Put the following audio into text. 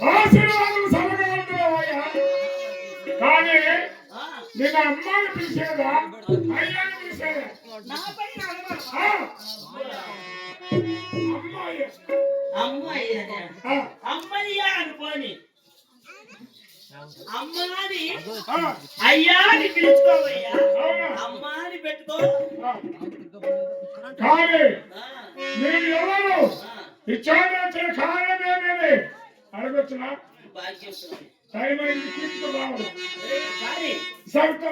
ఆశీర్వాదం సమగాడుతున్నావయ్యా కానీ నేను అమ్మాయిని పిలిచేదా అయ్యాన్ని పిలిచేదా అమ్మాయి అమ్మాయి అమ్మాయి అనుకోని అమ్మాని అయ్యా అని పిలుచుకోవయ్యా అమ్మాని పెట్టుకో కానీ నేను ఎవరు ఇచ్చాడు కారణం ఏమేమి అడగొచ్చునా టైం అయింది తీసుకురావాలి సరిగ్గా